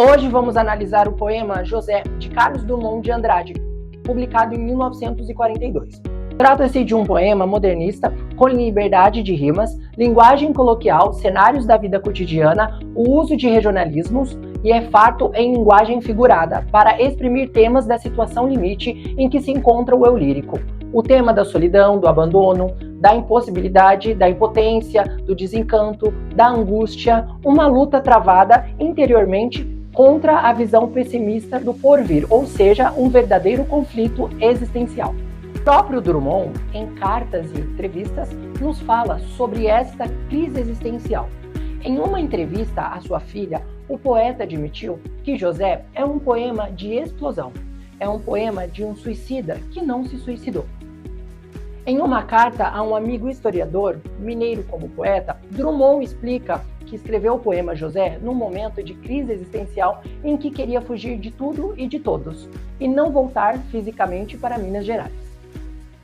Hoje vamos analisar o poema José, de Carlos Drummond de Andrade, publicado em 1942. Trata-se de um poema modernista com liberdade de rimas, linguagem coloquial, cenários da vida cotidiana, o uso de regionalismos e é farto em linguagem figurada, para exprimir temas da situação limite em que se encontra o eu lírico. O tema da solidão, do abandono, da impossibilidade, da impotência, do desencanto, da angústia, uma luta travada interiormente contra a visão pessimista do porvir, ou seja, um verdadeiro conflito existencial. O próprio Drummond, em cartas e entrevistas, nos fala sobre esta crise existencial. Em uma entrevista à sua filha, o poeta admitiu que José é um poema de explosão, é um poema de um suicida que não se suicidou. Em uma carta a um amigo historiador, mineiro como poeta, Drummond explica que escreveu o poema José num momento de crise existencial em que queria fugir de tudo e de todos, e não voltar fisicamente para Minas Gerais.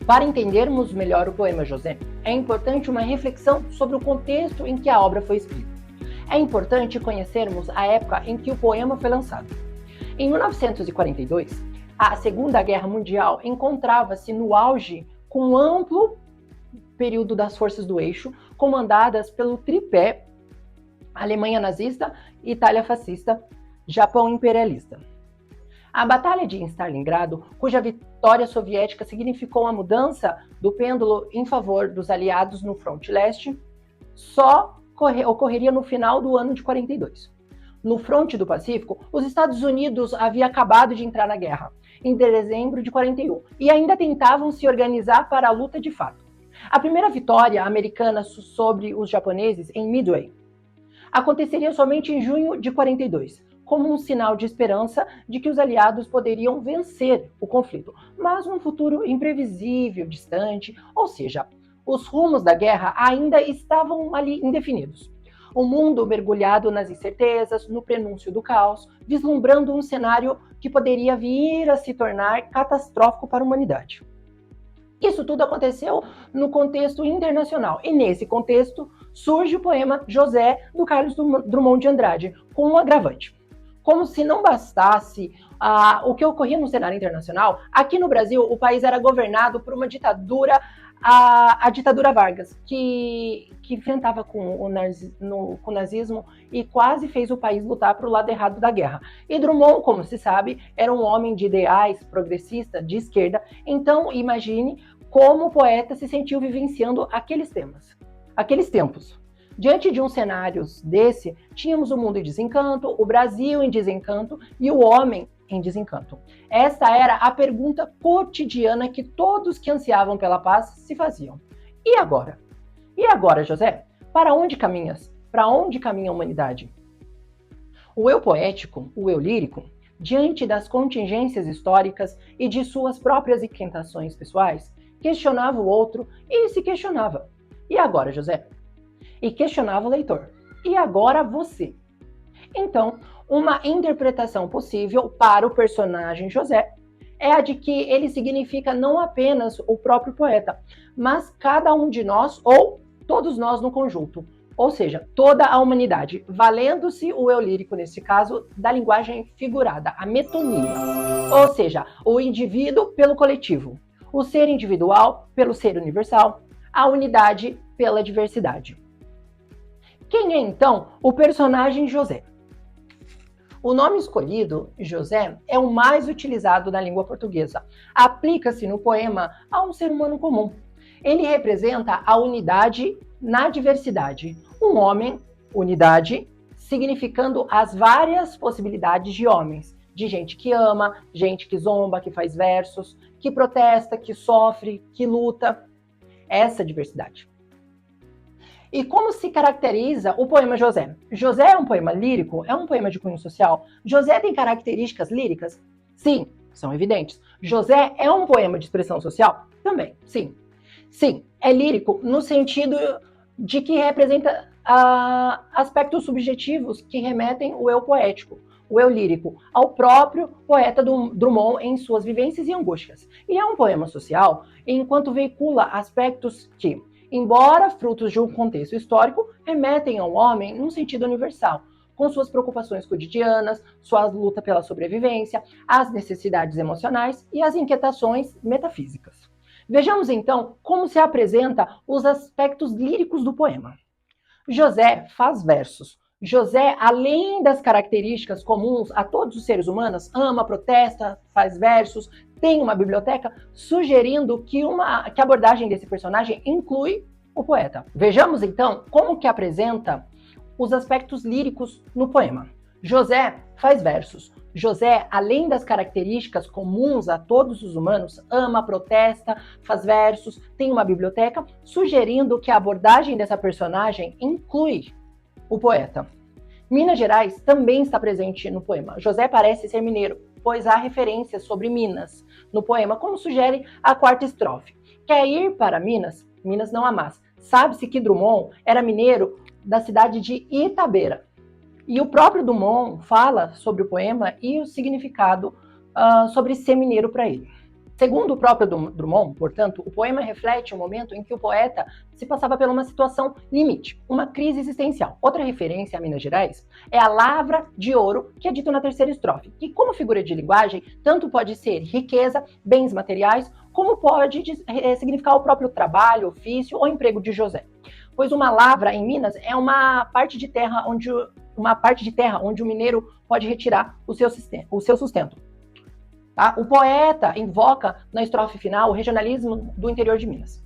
Para entendermos melhor o poema José, é importante uma reflexão sobre o contexto em que a obra foi escrita. É importante conhecermos a época em que o poema foi lançado. Em 1942, a Segunda Guerra Mundial encontrava-se no auge com um amplo período das forças do eixo, comandadas pelo tripé Alemanha nazista, Itália fascista, Japão imperialista. A Batalha de Stalingrado, cuja vitória soviética significou a mudança do pêndulo em favor dos aliados no fronte leste, só ocorreria no final do ano de 42. No fronte do Pacífico, os Estados Unidos haviam acabado de entrar na guerra, em dezembro de 41, e ainda tentavam se organizar para a luta de fato. A primeira vitória americana sobre os japoneses em Midway aconteceria somente em junho de 42, como um sinal de esperança de que os aliados poderiam vencer o conflito, mas num futuro imprevisível, distante, ou seja, os rumos da guerra ainda estavam ali indefinidos. O mundo mergulhado nas incertezas, no prenúncio do caos, vislumbrando um cenário que poderia vir a se tornar catastrófico para a humanidade. Isso tudo aconteceu no contexto internacional, e nesse contexto surge o poema José, do Carlos Drummond de Andrade, com um agravante. Como se não bastasse o que ocorria no cenário internacional, aqui no Brasil o país era governado por uma ditadura, a ditadura Vargas, que enfrentava com o nazismo e quase fez o país lutar para o lado errado da guerra. E Drummond, como se sabe, era um homem de ideais, progressista, de esquerda, então imagine como o poeta se sentiu vivenciando aqueles tempos. Diante de um cenário desse, tínhamos o mundo em desencanto, o Brasil em desencanto e o homem em desencanto. Esta era a pergunta cotidiana que todos que ansiavam pela paz se faziam. E agora? E agora, José? Para onde caminhas? Para onde caminha a humanidade? O eu poético, o eu lírico, diante das contingências históricas e de suas próprias inquietações pessoais, questionava o outro e se questionava. E agora, José? E questionava o leitor. E agora você? Então, uma interpretação possível para o personagem José é a de que ele significa não apenas o próprio poeta, mas cada um de nós ou todos nós no conjunto, ou seja, toda a humanidade, valendo-se o eu lírico, nesse caso, da linguagem figurada, a metonímia, ou seja, o indivíduo pelo coletivo, o ser individual pelo ser universal, a unidade pela diversidade. Quem é, então, o personagem José? O nome escolhido, José, é o mais utilizado na língua portuguesa. Aplica-se no poema a um ser humano comum. Ele representa a unidade na diversidade. Um homem, unidade, significando as várias possibilidades de homens. De gente que ama, gente que zomba, que faz versos, que protesta, que sofre, que luta. Essa diversidade. E como se caracteriza o poema José? José é um poema lírico? É um poema de cunho social? José tem características líricas? Sim, são evidentes. José é um poema de expressão social? Também, sim. Sim, é lírico no sentido de que representa aspectos subjetivos que remetem o eu poético, o eu lírico, ao próprio poeta Drummond em suas vivências e angústias. E é um poema social enquanto veicula aspectos que, embora frutos de um contexto histórico, remetem ao homem num sentido universal, com suas preocupações cotidianas, sua luta pela sobrevivência, as necessidades emocionais e as inquietações metafísicas. Vejamos então como se apresenta os aspectos líricos do poema. José faz versos. José, além das características comuns a todos os seres humanos, ama, protesta, faz versos, tem uma biblioteca, sugerindo que a abordagem desse personagem inclui o poeta. Vejamos então como que apresenta os aspectos líricos no poema. José faz versos. José, além das características comuns a todos os humanos, ama, protesta, faz versos, tem uma biblioteca, sugerindo que a abordagem dessa personagem inclui o poeta. Minas Gerais também está presente no poema. José parece ser mineiro, pois há referências sobre Minas no poema, como sugere a quarta estrofe. Quer ir para Minas? Minas não há mais. Sabe-se que Drummond era mineiro da cidade de Itabeira. E o próprio Drummond fala sobre o poema e o significado sobre ser mineiro para ele. Segundo o próprio Drummond, portanto, o poema reflete o momento em que o poeta se passava por uma situação limite, uma crise existencial. Outra referência a Minas Gerais é a lavra de ouro, que é dito na terceira estrofe, que como figura de linguagem, tanto pode ser riqueza, bens materiais, como pode significar o próprio trabalho, ofício ou emprego de José. Pois uma lavra em Minas é uma parte de terra onde o mineiro pode retirar o seu sustento. Tá? O poeta invoca na estrofe final o regionalismo do interior de Minas.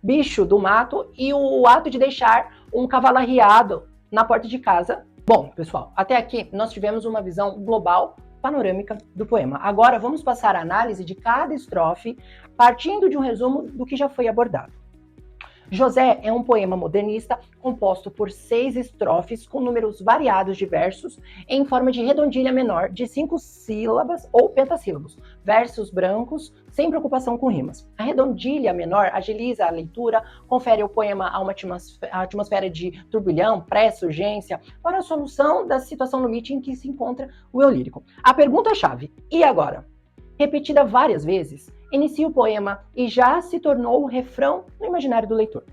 Bicho do mato e o ato de deixar um cavalo arriado na porta de casa. Bom, pessoal, até aqui nós tivemos uma visão global, panorâmica do poema. Agora vamos passar a análise de cada estrofe, partindo de um resumo do que já foi abordado. José é um poema modernista composto por 6 estrofes com números variados de versos em forma de redondilha menor de 5 sílabas ou pentassílabos, versos brancos sem preocupação com rimas. A redondilha menor agiliza a leitura, confere ao poema a uma atmosfera de turbilhão, pressa, urgência, para a solução da situação limite em que se encontra o eu lírico. A pergunta-chave, e agora? Repetida várias vezes, inicia o poema e já se tornou o refrão no imaginário do leitor.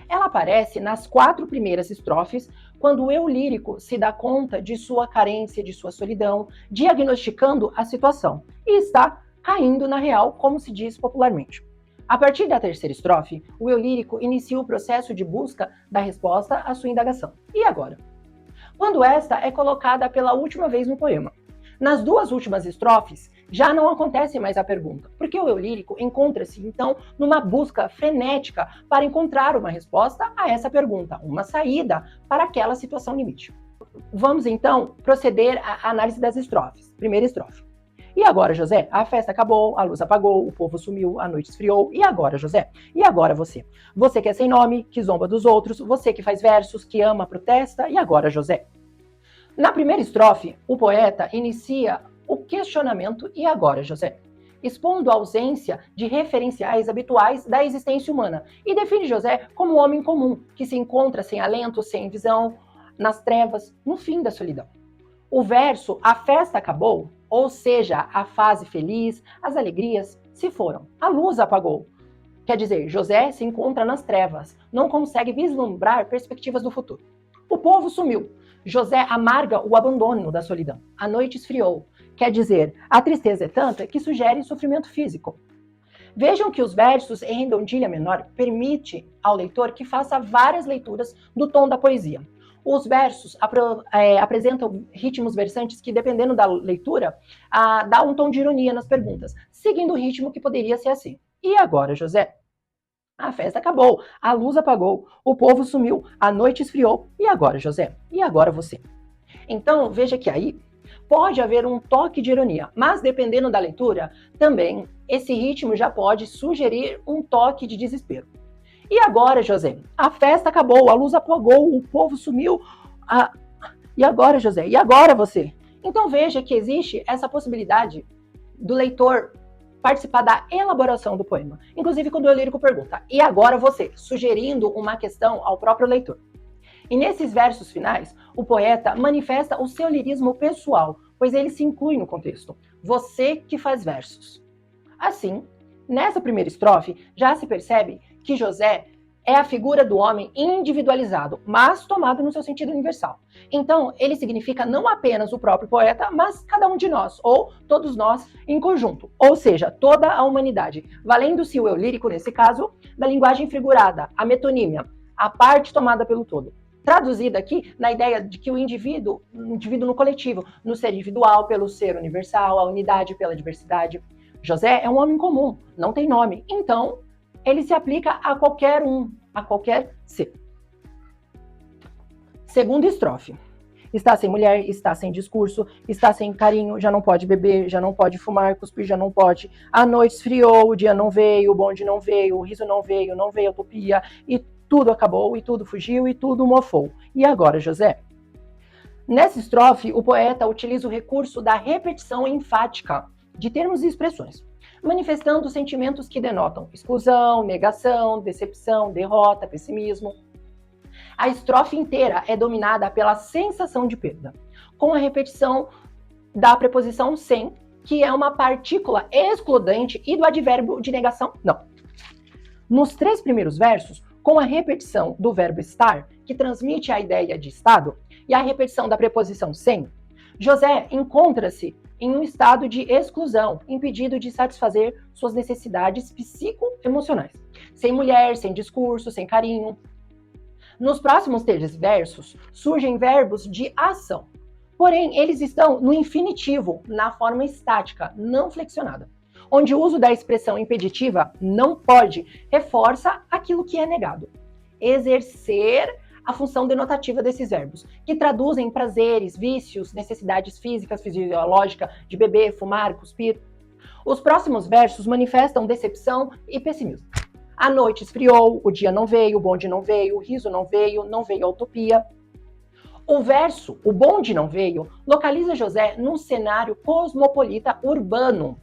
Ela aparece nas 4 primeiras estrofes, quando o eu lírico se dá conta de sua carência, de sua solidão, diagnosticando a situação, e está caindo na real, como se diz popularmente. A partir da terceira estrofe, o eu lírico inicia o processo de busca da resposta à sua indagação. E agora? Quando esta é colocada pela última vez no poema. Nas 2 últimas estrofes, já não acontece mais a pergunta, porque o eu lírico encontra-se, então, numa busca frenética para encontrar uma resposta a essa pergunta, uma saída para aquela situação limite. Vamos, então, proceder à análise das estrofes. Primeira estrofe. E agora, José? A festa acabou, a luz apagou, o povo sumiu, a noite esfriou. E agora, José? E agora você? Você que é sem nome, que zomba dos outros, você que faz versos, que ama, protesta. E agora, José? Na primeira estrofe, o poeta inicia o questionamento e agora, José? Expondo a ausência de referenciais habituais da existência humana e define José como um homem comum, que se encontra sem alento, sem visão, nas trevas, no fim da solidão. O verso "A festa acabou", ou seja, a fase feliz, as alegrias se foram, a luz apagou. Quer dizer, José se encontra nas trevas, não consegue vislumbrar perspectivas do futuro. O povo sumiu. José amarga o abandono da solidão. A noite esfriou. Quer dizer, a tristeza é tanta que sugere sofrimento físico. Vejam que os versos em redondilha menor permite ao leitor que faça várias leituras do tom da poesia. Os versos apresentam ritmos versantes que, dependendo da leitura, dá um tom de ironia nas perguntas, seguindo o ritmo que poderia ser assim. E agora, José? A festa acabou, a luz apagou, o povo sumiu, a noite esfriou. E agora, José? E agora você? Então, veja que aí pode haver um toque de ironia, mas dependendo da leitura, também esse ritmo já pode sugerir um toque de desespero. E agora, José? A festa acabou, a luz apagou, o povo sumiu. E agora, José? E agora você? Então veja que existe essa possibilidade do leitor participar da elaboração do poema. Inclusive quando o lírico pergunta, e agora você? Sugerindo uma questão ao próprio leitor. E nesses versos finais, o poeta manifesta o seu lirismo pessoal, pois ele se inclui no contexto. Você que faz versos. Assim, nessa primeira estrofe, já se percebe que José é a figura do homem individualizado, mas tomado no seu sentido universal. Então, ele significa não apenas o próprio poeta, mas cada um de nós, ou todos nós em conjunto, ou seja, toda a humanidade, valendo-se o eu lírico, nesse caso, da linguagem figurada, a metonímia, a parte tomada pelo todo. Traduzida aqui na ideia de que o indivíduo no coletivo, no ser individual pelo ser universal, a unidade pela diversidade. José é um homem comum, não tem nome, então ele se aplica a qualquer um, a qualquer ser. Segunda estrofe. Está sem mulher, está sem discurso, está sem carinho, já não pode beber, já não pode fumar, cuspir já não pode. A noite esfriou, o dia não veio, o bonde não veio, o riso não veio a utopia, e tudo acabou, e tudo fugiu, e tudo mofou. E agora, José? Nessa estrofe, o poeta utiliza o recurso da repetição enfática de termos e expressões, manifestando sentimentos que denotam exclusão, negação, decepção, derrota, pessimismo. A estrofe inteira é dominada pela sensação de perda, com a repetição da preposição sem, que é uma partícula excludente, e do advérbio de negação, não. Nos 3 primeiros versos, com a repetição do verbo estar, que transmite a ideia de estado, e a repetição da preposição sem, José encontra-se em um estado de exclusão, impedido de satisfazer suas necessidades psicoemocionais. Sem mulher, sem discurso, sem carinho. Nos próximos 3 versos, surgem verbos de ação. Porém, eles estão no infinitivo, na forma estática, não flexionada, onde o uso da expressão impeditiva não pode reforça aquilo que é negado. Exercer a função denotativa desses verbos, que traduzem prazeres, vícios, necessidades físicas, fisiológicas, de beber, fumar, cuspir. Os próximos versos manifestam decepção e pessimismo. A noite esfriou, o dia não veio, o bonde não veio, o riso não veio a utopia. O verso, o bonde não veio, localiza José num cenário cosmopolita urbano.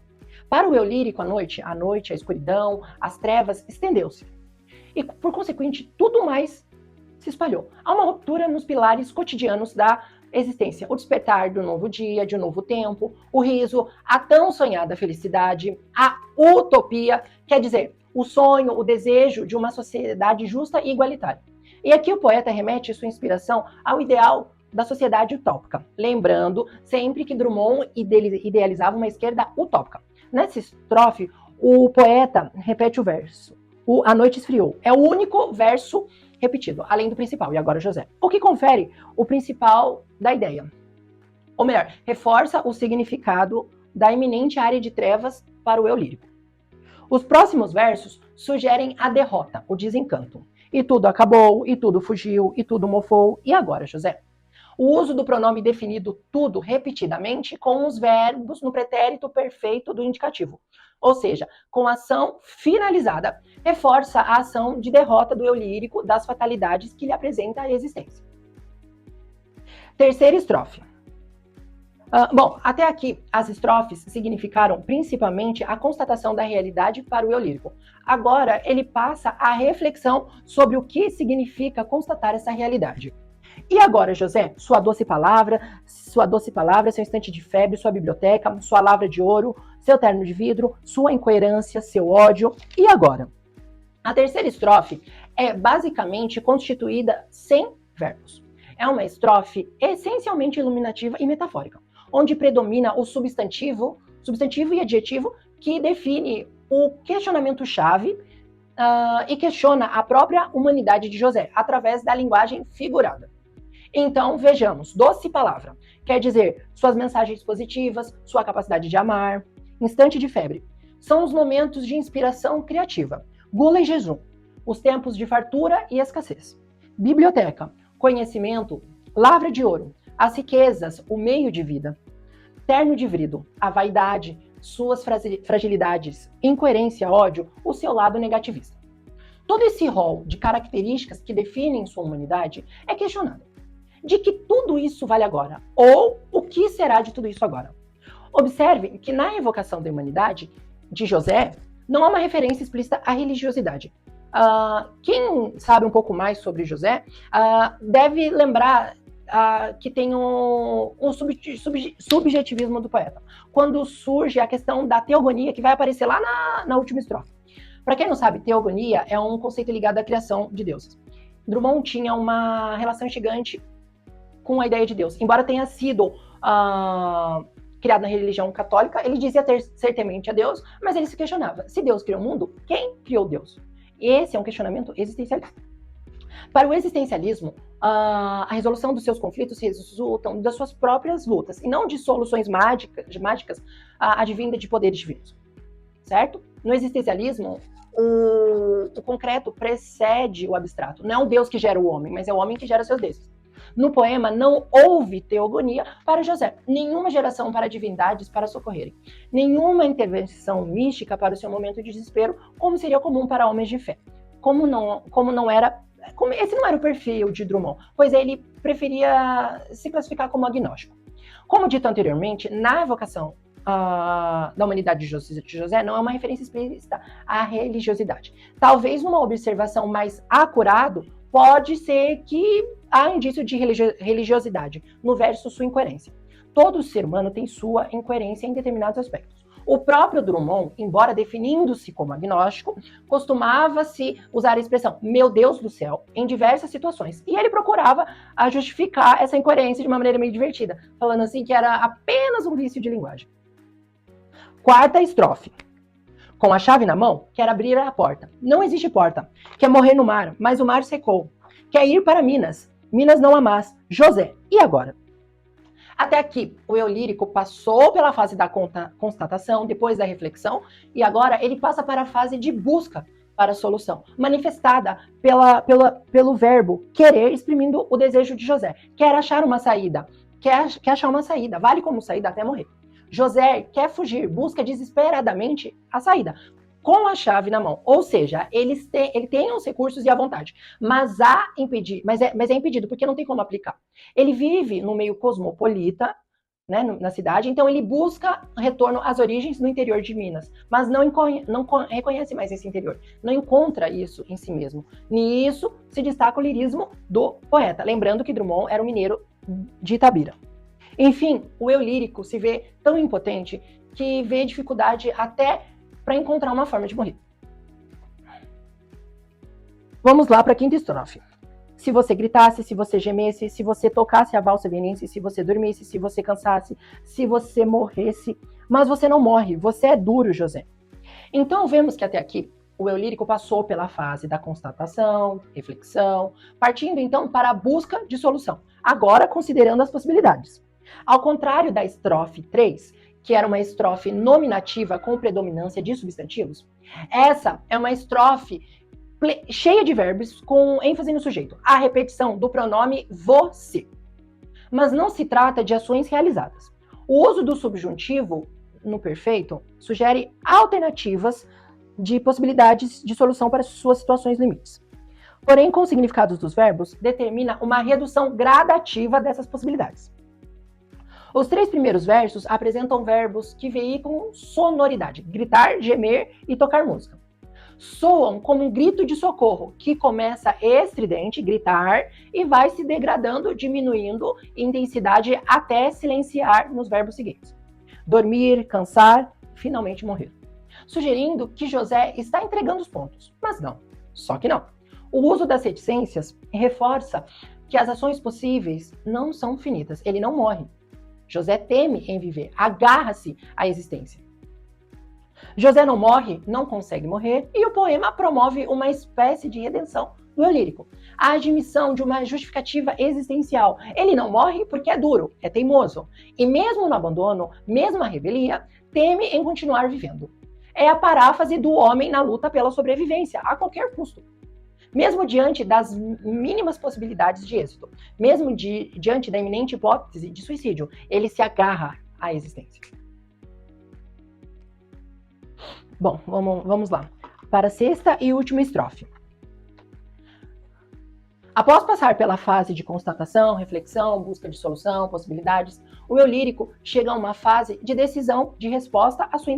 Para o eu lírico, a noite, a escuridão, as trevas, estendeu-se. E, por consequente, tudo mais se espalhou. Há uma ruptura nos pilares cotidianos da existência. O despertar do novo dia, de um novo tempo, o riso, a tão sonhada felicidade, a utopia, quer dizer, o sonho, o desejo de uma sociedade justa e igualitária. E aqui o poeta remete sua inspiração ao ideal da sociedade utópica, lembrando sempre que Drummond idealizava uma esquerda utópica. Nessa estrofe, o poeta repete o verso. A noite esfriou. É o único verso repetido, além do principal, e agora José. O que confere o principal da ideia. Ou melhor, reforça o significado da iminente área de trevas para o eu lírico. Os próximos versos sugerem a derrota, o desencanto. E tudo acabou, e tudo fugiu, e tudo mofou, e agora José? O uso do pronome definido tudo repetidamente com os verbos no pretérito perfeito do indicativo. Ou seja, com ação finalizada, reforça a ação de derrota do eu lírico das fatalidades que lhe apresenta a existência. Terceira estrofe. Bom, até aqui as estrofes significaram principalmente a constatação da realidade para o eu lírico. Agora ele passa a reflexão sobre o que significa constatar essa realidade. E agora, José, sua doce palavra, seu instante de febre, sua biblioteca, sua lavra de ouro, seu terno de vidro, sua incoerência, seu ódio. E agora? A terceira estrofe é basicamente constituída sem verbos. É uma estrofe essencialmente iluminativa e metafórica, onde predomina o substantivo e adjetivo que define o questionamento-chave e questiona a própria humanidade de José, através da linguagem figurada. Então, vejamos, doce palavra, quer dizer suas mensagens positivas, sua capacidade de amar. Instante de febre, são os momentos de inspiração criativa. Gula e jejum, os tempos de fartura e escassez. Biblioteca, conhecimento, lavra de ouro, as riquezas, o meio de vida. Terno de vidro, a vaidade, suas fragilidades, incoerência, ódio, o seu lado negativista. Todo esse rol de características que definem sua humanidade é questionado. De que tudo isso vale agora? Ou o que será de tudo isso agora? Observe que na evocação da humanidade de José, não há uma referência explícita à religiosidade. Quem sabe um pouco mais sobre José deve lembrar que tem um subjetivismo do poeta, quando surge a questão da teogonia, que vai aparecer lá na última estrofe. Para quem não sabe, teogonia é um conceito ligado à criação de deuses. Drummond tinha uma relação gigante com a ideia de Deus. Embora tenha sido criado na religião católica, ele dizia ser temente a Deus, mas ele se questionava: se Deus criou o mundo, quem criou Deus? Esse é um questionamento existencialista. Para o existencialismo, a resolução dos seus conflitos resultam das suas próprias lutas, e não de soluções mágicas advindas de poderes divinos. Certo? No existencialismo, o concreto precede o abstrato. Não é o Deus que gera o homem, mas é o homem que gera seus deuses. No poema, não houve teogonia para José, nenhuma geração para divindades para socorrerem, nenhuma intervenção mística para o seu momento de desespero, como seria comum para homens de fé. Esse não era o perfil de Drummond, pois ele preferia se classificar como agnóstico. Como dito anteriormente, na evocação da humanidade de José não é uma referência explícita à religiosidade. Talvez uma observação mais acurada pode ser que há indício de religiosidade no verso sua incoerência. Todo ser humano tem sua incoerência em determinados aspectos. O próprio Drummond, embora definindo-se como agnóstico, costumava-se usar a expressão "meu Deus do céu" em diversas situações. E ele procurava justificar essa incoerência de uma maneira meio divertida, falando assim que era apenas um vício de linguagem. Quarta estrofe. Com a chave na mão, quer abrir a porta. Não existe porta. Quer morrer no mar, mas o mar secou. Quer ir para Minas. Minas não amás. José, e agora? Até aqui, o eu lírico passou pela fase da constatação, depois da reflexão, e agora ele passa para a fase de busca para a solução, manifestada pelo verbo querer, exprimindo o desejo de José. Quer achar uma saída. Quer achar uma saída. Vale como saída até morrer. José quer fugir, busca desesperadamente a saída, com a chave na mão. Ou seja, ele tem os recursos e a vontade, mas é impedido, porque não tem como aplicar. Ele vive no meio cosmopolita, né, na cidade, então ele busca retorno às origens no interior de Minas, mas não reconhece mais esse interior, não encontra isso em si mesmo. Nisso se destaca o lirismo do poeta, lembrando que Drummond era um mineiro de Itabira. Enfim, o eu lírico se vê tão impotente que vê dificuldade até para encontrar uma forma de morrer. Vamos lá para a quinta estrofe. Se você gritasse, se você gemesse, se você tocasse a valsa vienense, se você dormisse, se você cansasse, se você morresse, mas você não morre, você é duro, José. Então vemos que até aqui o eu lírico passou pela fase da constatação, reflexão, partindo então para a busca de solução, agora considerando as possibilidades. Ao contrário da estrofe 3, que era uma estrofe nominativa com predominância de substantivos, essa é uma estrofe cheia de verbos com ênfase no sujeito, a repetição do pronome você. Mas não se trata de ações realizadas. O uso do subjuntivo no perfeito sugere alternativas de possibilidades de solução para suas situações limites. Porém, com os significados dos verbos, determina uma redução gradativa dessas possibilidades. Os 3 primeiros versos apresentam verbos que veiculam sonoridade, gritar, gemer e tocar música. Soam como um grito de socorro, que começa estridente, gritar, e vai se degradando, diminuindo em intensidade até silenciar nos verbos seguintes. Dormir, cansar, finalmente morrer. Sugerindo que José está entregando os pontos, mas não, só que não. O uso das reticências reforça que as ações possíveis não são finitas, ele não morre. José teme em viver, agarra-se à existência. José não morre, não consegue morrer, e o poema promove uma espécie de redenção do eu lírico. A admissão de uma justificativa existencial. Ele não morre porque é duro, é teimoso. E mesmo no abandono, mesmo na revelia, teme em continuar vivendo. É a paráfrase do homem na luta pela sobrevivência, a qualquer custo. Mesmo diante das mínimas possibilidades de êxito, mesmo diante da iminente hipótese de suicídio, ele se agarra à existência. Bom, vamos lá. Para a sexta e última estrofe. Após passar pela fase de constatação, reflexão, busca de solução, possibilidades, o eu lírico chega a uma fase de decisão de resposta à sua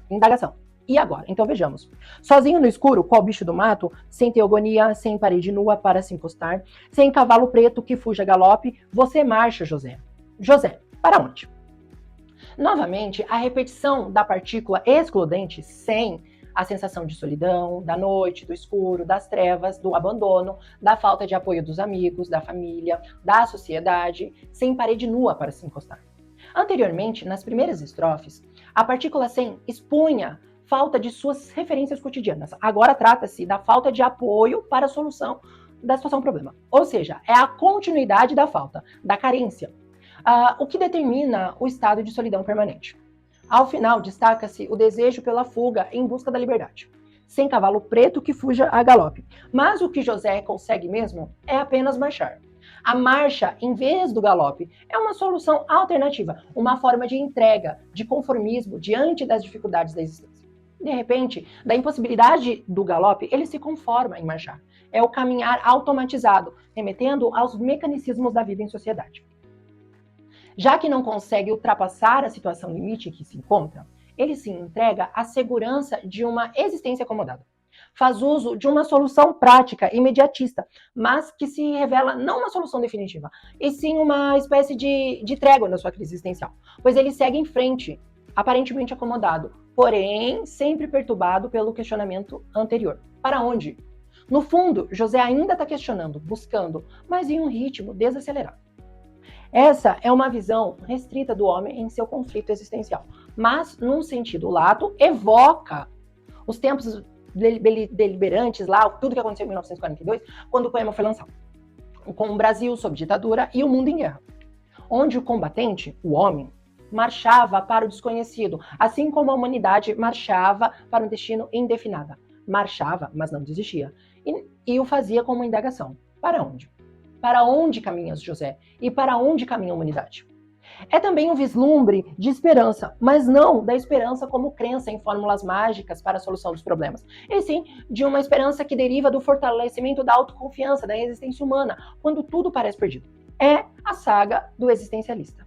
indagação. E agora? Então vejamos. Sozinho no escuro, qual bicho do mato, sem teogonia, sem parede nua para se encostar, sem cavalo preto que fuja a galope, você marcha, José. José, para onde? Novamente, a repetição da partícula excludente, sem, a sensação de solidão, da noite, do escuro, das trevas, do abandono, da falta de apoio dos amigos, da família, da sociedade, sem parede nua para se encostar. Anteriormente, nas primeiras estrofes, a partícula sem expunha falta de suas referências cotidianas. Agora trata-se da falta de apoio para a solução da situação problema. Ou seja, é a continuidade da falta, da carência, o que determina o estado de solidão permanente. Ao final, destaca-se o desejo pela fuga em busca da liberdade, sem cavalo preto que fuja a galope. Mas o que José consegue mesmo é apenas marchar. A marcha, em vez do galope, é uma solução alternativa, uma forma de entrega, de conformismo diante das dificuldades da existência. De repente, da impossibilidade do galope, ele se conforma em marchar. É o caminhar automatizado, remetendo aos mecanismos da vida em sociedade. Já que não consegue ultrapassar a situação limite em que se encontra, ele se entrega à segurança de uma existência acomodada. Faz uso de uma solução prática, imediatista, mas que se revela não uma solução definitiva, e sim uma espécie de trégua na sua crise existencial, pois ele segue em frente, aparentemente acomodado, porém sempre perturbado pelo questionamento anterior. Para onde? No fundo, José ainda está questionando, buscando, mas em um ritmo desacelerado. Essa é uma visão restrita do homem em seu conflito existencial, mas, num sentido lato, evoca os tempos deliberantes lá, tudo que aconteceu em 1942, quando o poema foi lançado, com o Brasil sob ditadura e o mundo em guerra, onde o combatente, o homem, marchava para o desconhecido, assim como a humanidade marchava para um destino indefinado. Marchava, mas não desistia, e o fazia com uma indagação. Para onde? Para onde caminha José? E para onde caminha a humanidade? É também um vislumbre de esperança, mas não da esperança como crença em fórmulas mágicas para a solução dos problemas, e sim de uma esperança que deriva do fortalecimento da autoconfiança, da existência humana, quando tudo parece perdido. É a saga do existencialista.